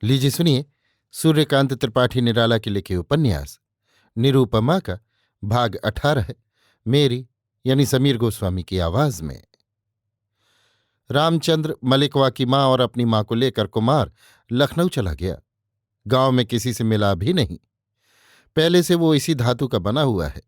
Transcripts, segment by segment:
लीजिए सुनिए सूर्यकांत त्रिपाठी निराला के लिखे उपन्यास निरूपमा का भाग 18 मेरी यानी समीर गोस्वामी की आवाज में। रामचंद्र मलिकवा की माँ और अपनी माँ को लेकर कुमार लखनऊ चला गया। गांव में किसी से मिला भी नहीं। पहले से वो इसी धातु का बना हुआ है।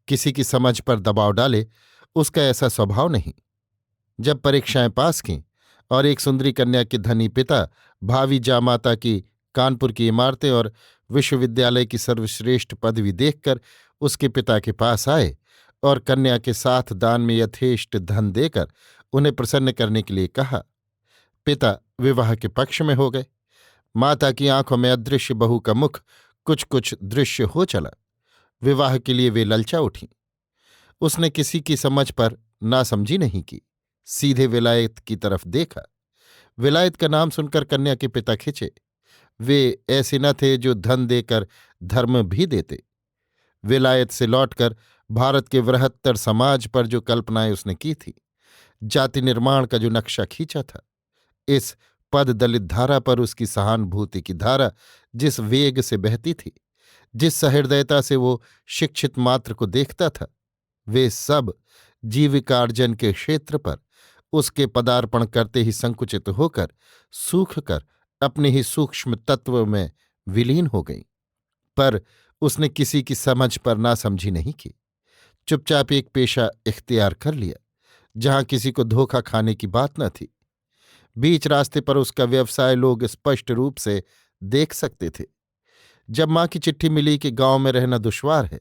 किसी की समझ पर दबाव डाले उसका ऐसा स्वभाव नहीं। जब परीक्षाएं पास की और एक सुंदरी कन्या के धनी पिता भावी जामाता की कानपुर की इमारतें और विश्वविद्यालय की सर्वश्रेष्ठ पदवी देखकर उसके पिता के पास आए और कन्या के साथ दान में यथेष्ट धन देकर उन्हें प्रसन्न करने के लिए कहा, पिता विवाह के पक्ष में हो गए। माता की आंखों में अदृश्य बहू का मुख कुछ कुछ दृश्य हो चला। विवाह के लिए वे ललचा उठी। उसने किसी की समझ पर नासमझी नहीं की, सीधे विलायत की तरफ देखा। विलायत का नाम सुनकर कन्या के पिता खिंचे। वे ऐसे न थे जो धन देकर धर्म भी देते। विलायत से लौटकर भारत के बृहत्तर समाज पर जो कल्पनाएं उसने की थी, जाति निर्माण का जो नक्शा खींचा था, इस पद दलित धारा पर उसकी सहानुभूति की धारा जिस वेग से बहती थी, जिस सहृदयता से वो शिक्षित मात्र को देखता था, वे सब जीविकार्जन के क्षेत्र पर उसके पदार्पण करते ही संकुचित होकर सूख कर अपने ही सूक्ष्म तत्व में विलीन हो गई। पर उसने किसी की समझ पर नासमझी नहीं की। चुपचाप एक पेशा इख्तियार कर लिया जहां किसी को धोखा खाने की बात न थी। बीच रास्ते पर उसका व्यवसाय लोग स्पष्ट रूप से देख सकते थे। जब मां की चिट्ठी मिली कि गांव में रहना दुश्वार है,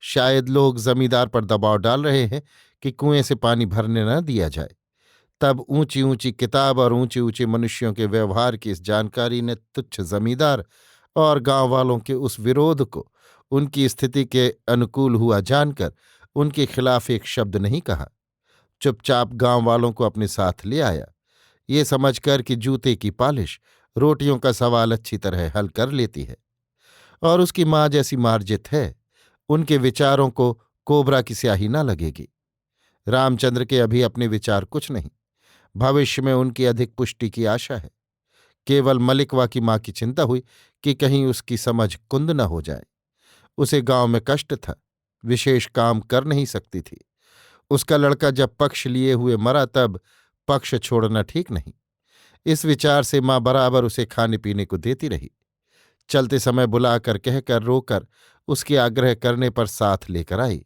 शायद लोग जमींदार पर दबाव डाल रहे हैं कि कुएं से पानी भरने न दिया जाए, तब ऊंची ऊंची किताब और ऊंचे ऊंचे मनुष्यों के व्यवहार की इस जानकारी ने तुच्छ जमींदार और गांव वालों के उस विरोध को उनकी स्थिति के अनुकूल हुआ जानकर उनके खिलाफ एक शब्द नहीं कहा। चुपचाप गांव वालों को अपने साथ ले आया, ये समझकर कि जूते की पालिश रोटियों का सवाल अच्छी तरह हल कर लेती है और उसकी माँ जैसी मार्जित है, उनके विचारों को कोबरा की स्याही न लगेगी। रामचंद्र के अभी अपने विचार कुछ नहीं, भविष्य में उनकी अधिक पुष्टि की आशा है। केवल मलिकवा की माँ की चिंता हुई कि कहीं उसकी समझ कुंद न हो जाए। उसे गांव में कष्ट था, विशेष काम कर नहीं सकती थी। उसका लड़का जब पक्ष लिए हुए मरा तब पक्ष छोड़ना ठीक नहीं। इस विचार से माँ बराबर उसे खाने पीने को देती रही। चलते समय बुलाकर कहकर रोकर उसके आग्रह करने पर साथ लेकर आई।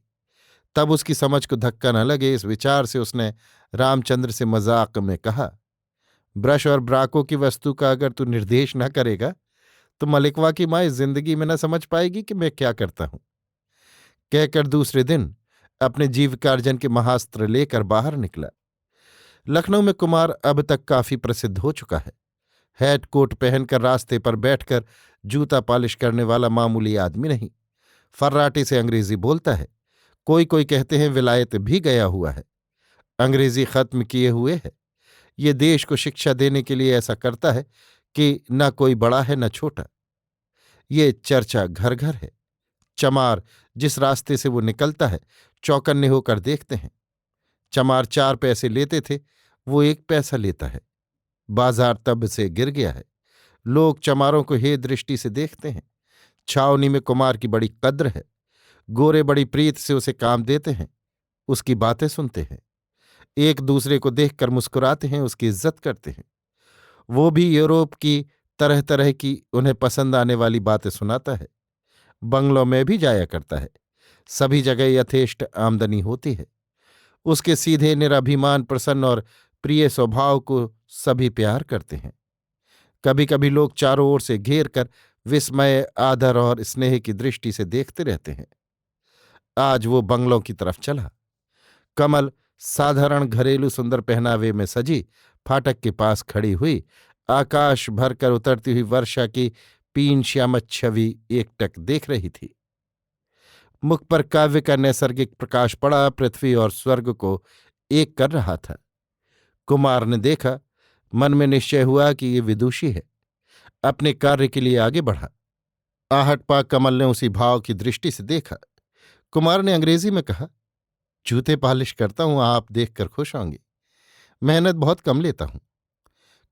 तब उसकी समझ को धक्का न लगे, इस विचार से उसने रामचंद्र से मजाक में कहा, ब्रश और ब्राको की वस्तु का अगर तू निर्देश न करेगा तो मलिकवा की माँ इस जिंदगी में न समझ पाएगी कि मैं क्या करता हूं। कहकर दूसरे दिन अपने जीविकार्जन के महास्त्र लेकर बाहर निकला। लखनऊ में कुमार अब तक काफी प्रसिद्ध हो चुका है। हैट कोट पहनकर रास्ते पर बैठकर जूता पालिश करने वाला मामूली आदमी नहीं, फर्राटे से अंग्रेजी बोलता है। कोई कोई कहते हैं विलायत भी गया हुआ है, अंग्रेजी खत्म किए हुए है। ये देश को शिक्षा देने के लिए ऐसा करता है कि न कोई बड़ा है न छोटा। ये चर्चा घर घर है। चमार जिस रास्ते से वो निकलता है, चौकन्ने होकर देखते हैं। चमार 4 पैसे लेते थे, वो 1 पैसा लेता है। बाजार तब से गिर गया है। लोग चमारों को हे दृष्टि से देखते हैं। छावनी में कुमार की बड़ी कद्र है। गोरे बड़ी प्रीत से उसे काम देते हैं, उसकी बातें सुनते हैं, एक दूसरे को देखकर मुस्कुराते हैं, उसकी इज्जत करते हैं। वो भी यूरोप की तरह तरह की उन्हें पसंद आने वाली बातें सुनाता है। बंगलों में भी जाया करता है। सभी जगह यथेष्ट आमदनी होती है। उसके सीधे निराभिमान प्रसन्न और प्रिय स्वभाव को सभी प्यार करते हैं। कभी कभी लोग चारों ओर से घेर कर विस्मय, आदर और स्नेह की दृष्टि से देखते रहते हैं। आज वो बंगलों की तरफ चला। कमल साधारण घरेलू सुंदर पहनावे में सजी फाटक के पास खड़ी हुई आकाश भरकर उतरती हुई वर्षा की पीन श्यामत छवि एकटक देख रही थी। मुख पर काव्य का नैसर्गिक प्रकाश पड़ा, पृथ्वी और स्वर्ग को एक कर रहा था। कुमार ने देखा, मन में निश्चय हुआ कि ये विदुषी है। अपने कार्य के लिए आगे बढ़ा। आहट पा कमल ने उसी भाव की दृष्टि से देखा। कुमार ने अंग्रेजी में कहा, जूते पालिश करता हूं, आप देखकर खुश होंगे। मेहनत बहुत कम लेता हूं।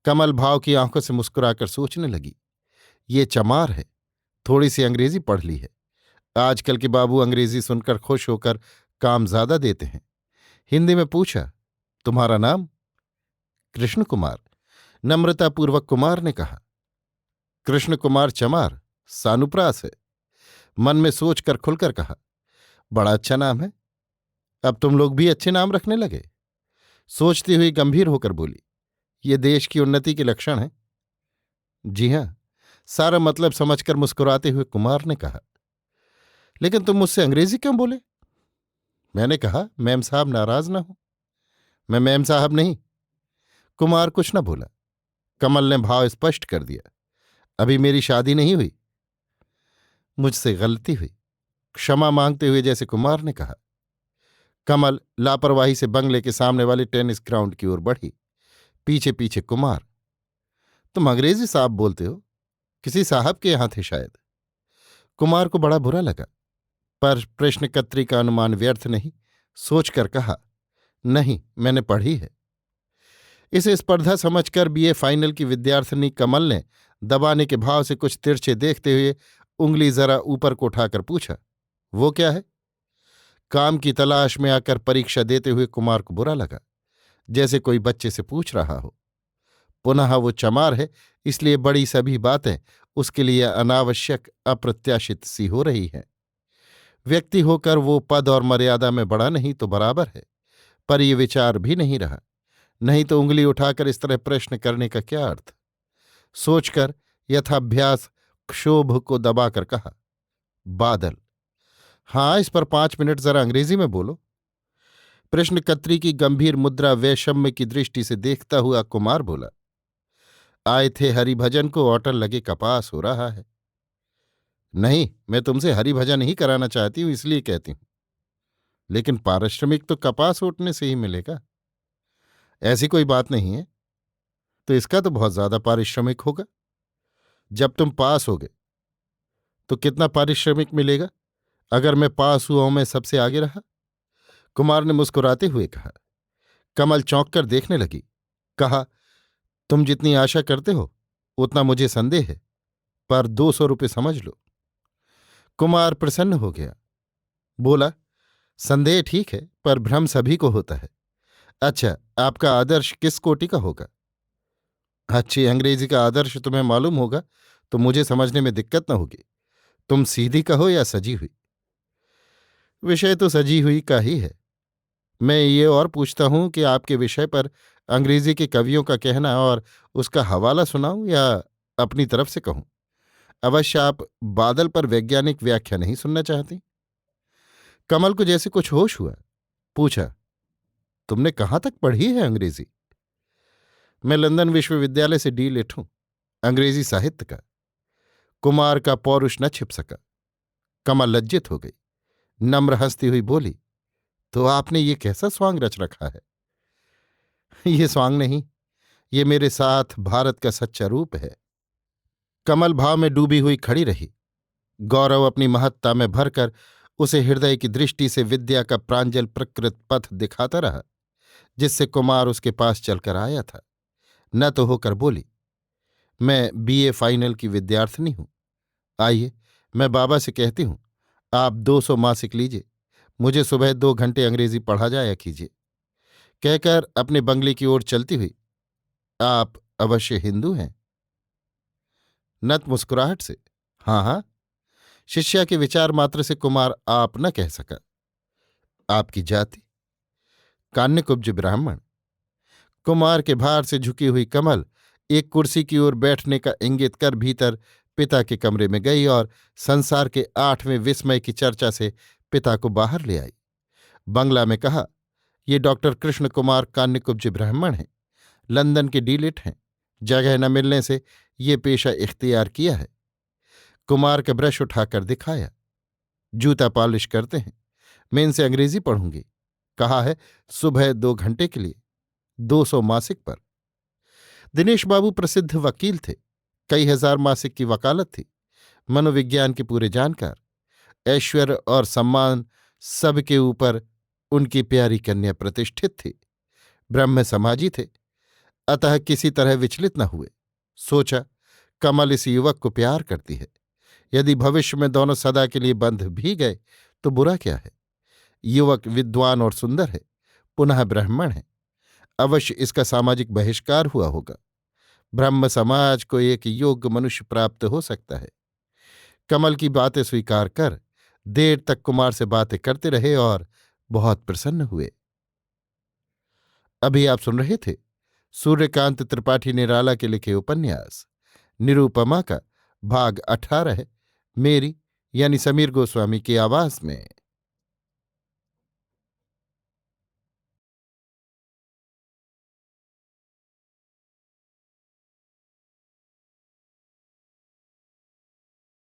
कमल भाव की आंखों से मुस्कुराकर सोचने लगी। ये चमार है, थोड़ी सी अंग्रेजी पढ़ ली है। आजकल के बाबू अंग्रेजी सुनकर खुश होकर काम ज्यादा देते हैं। हिंदी में पूछा, तुम्हारा नाम? कृष्ण कुमार, नम्रतापूर्वक कुमार ने कहा। कृष्ण कुमार चमार, सानुप्रास है। मन में सोचकर खुलकर कहा, बड़ा अच्छा नाम है। अब तुम लोग भी अच्छे नाम रखने लगे। सोचती हुई गंभीर होकर बोली, ये देश की उन्नति के लक्षण है। जी हां, सारा मतलब समझकर मुस्कुराते हुए कुमार ने कहा। लेकिन तुम मुझसे अंग्रेजी क्यों बोले? मैंने कहा, मैम साहब नाराज ना हो। मैं मैम साहब नहीं। कुमार कुछ न बोला। कमल ने भाव स्पष्ट कर दिया, अभी मेरी शादी नहीं हुई। मुझसे गलती हुई, क्षमा मांगते हुए जैसे कुमार ने कहा। कमल लापरवाही से बंगले के सामने वाले टेनिस ग्राउंड की ओर बढ़ी, पीछे पीछे कुमार। तुम अंग्रेजी साहब बोलते हो, किसी साहब के यहां थे शायद। कुमार को बड़ा बुरा लगा, पर प्रश्नकर्त्री का अनुमान व्यर्थ नहीं, सोचकर कहा, नहीं, मैंने पढ़ी है। इसे स्पर्धा समझकर बीए फाइनल की विद्यार्थिनी कमल ने दबाने के भाव से कुछ तिरछे देखते हुए उंगली जरा ऊपर को उठाकर पूछा, वो क्या है? काम की तलाश में आकर परीक्षा देते हुए कुमार को बुरा लगा, जैसे कोई बच्चे से पूछ रहा हो। पुनः वो चमार है, इसलिए बड़ी सभी बातें उसके लिए अनावश्यक अप्रत्याशित सी हो रही हैं। व्यक्ति होकर वो पद और मर्यादा में बड़ा नहीं तो बराबर है, पर ये विचार भी नहीं रहा। नहीं तो उंगली उठाकर इस तरह प्रश्न करने का क्या अर्थ? सोचकर यथाभ्यास क्षोभ को दबाकर कहा, बादल। हाँ, इस पर 5 मिनट जरा अंग्रेजी में बोलो। प्रश्नकर्त्री की गंभीर मुद्रा वैषम्य की दृष्टि से देखता हुआ कुमार बोला, आए थे हरिभजन को, ऑटल लगे कपास हो रहा है। नहीं, मैं तुमसे हरिभजन ही कराना चाहती हूं, इसलिए कहती हूं। लेकिन पारिश्रमिक तो कपास ओटने से ही मिलेगा। ऐसी कोई बात नहीं है। तो इसका तो बहुत ज्यादा पारिश्रमिक होगा। जब तुम पास होगे तो कितना पारिश्रमिक मिलेगा? अगर मैं पास हुआ हूं, मैं सबसे आगे रहा। कुमार ने मुस्कुराते हुए कहा। कमल चौंक कर देखने लगी। कहा, तुम जितनी आशा करते हो उतना मुझे संदेह है, पर 200 रुपये समझ लो। कुमार प्रसन्न हो गया, बोला, संदेह ठीक है, पर भ्रम सभी को होता है। अच्छा, आपका आदर्श किस कोटि का होगा? अच्छी अंग्रेजी का आदर्श तुम्हें मालूम होगा तो मुझे समझने में दिक्कत न होगी। तुम सीधी कहो या सजी हुई? विषय तो सजी हुई का ही है। मैं ये और पूछता हूं कि आपके विषय पर अंग्रेजी के कवियों का कहना और उसका हवाला सुनाऊं या अपनी तरफ से कहूं? अवश्य आप बादल पर वैज्ञानिक व्याख्या नहीं सुनना चाहती? कमल को जैसे कुछ होश हुआ, पूछा, तुमने कहाँ तक पढ़ी है अंग्रेजी? मैं लंदन विश्वविद्यालय से डी.लिट हूं, अंग्रेजी साहित्य का। कुमार का पौरुष न छिप सका। कमल लज्जित हो गई, नम्र हंसती हुई बोली, तो आपने ये कैसा स्वांग रच रखा है? ये स्वांग नहीं, ये मेरे साथ भारत का सच्चा रूप है। कमल भाव में डूबी हुई खड़ी रही। गौरव अपनी महत्ता में भरकर उसे हृदय की दृष्टि से विद्या का प्रांजल प्रकृत पथ दिखाता रहा, जिससे कुमार उसके पास चलकर आया था। न तो होकर बोली, मैं बीए फाइनल की विद्यार्थिनी हूं। आइए, मैं बाबा से कहती हूं, आप 200 मासिक लीजिए, मुझे सुबह 2 घंटे अंग्रेजी पढ़ा जाया कीजिए। कहकर अपने बंगले की ओर चलती हुई, आप अवश्य हिंदू हैं? नत मुस्कुराहट से, हाँ हाँ। शिष्या के विचार मात्र से कुमार आप न कह सका। आपकी जाति? कान्यकुब्ज ब्राह्मण। कुमार के भार से झुकी हुई कमल एक कुर्सी की ओर बैठने का इंगित कर भीतर पिता के कमरे में गई और संसार के 8वें विस्मय की चर्चा से पिता को बाहर ले आई। बंगला में कहा, ये डॉक्टर कृष्ण कुमार कान्यकुब्ज ब्राह्मण हैं, लंदन के डी.लिट हैं। जगह न मिलने से ये पेशा इख्तियार किया है। कुमार का ब्रश उठाकर दिखाया। जूता पॉलिश करते हैं। मैं इनसे अंग्रेजी पढ़ूंगी। कहा है सुबह 2 घंटे के लिए, 200 मासिक पर। दिनेश बाबू प्रसिद्ध वकील थे। कई हजार मासिक की वकालत थी। मनोविज्ञान के पूरे जानकार। ऐश्वर्य और सम्मान सबके ऊपर उनकी प्यारी कन्या प्रतिष्ठित थी। ब्रह्म समाजी थे, अतः किसी तरह विचलित न हुए। सोचा, कमल इस युवक को प्यार करती है। यदि भविष्य में दोनों सदा के लिए बंध भी गए तो बुरा क्या है। युवक विद्वान और सुंदर है, पुनः ब्राह्मण है। अवश्य इसका सामाजिक बहिष्कार हुआ होगा। ब्रह्म समाज को एक योग्य मनुष्य प्राप्त हो सकता है। कमल की बातें स्वीकार कर देर तक कुमार से बातें करते रहे और बहुत प्रसन्न हुए। अभी आप सुन रहे थे सूर्यकांत त्रिपाठी निराला के लिखे उपन्यास निरूपमा का भाग 18, मेरी यानी समीर गोस्वामी की आवाज में।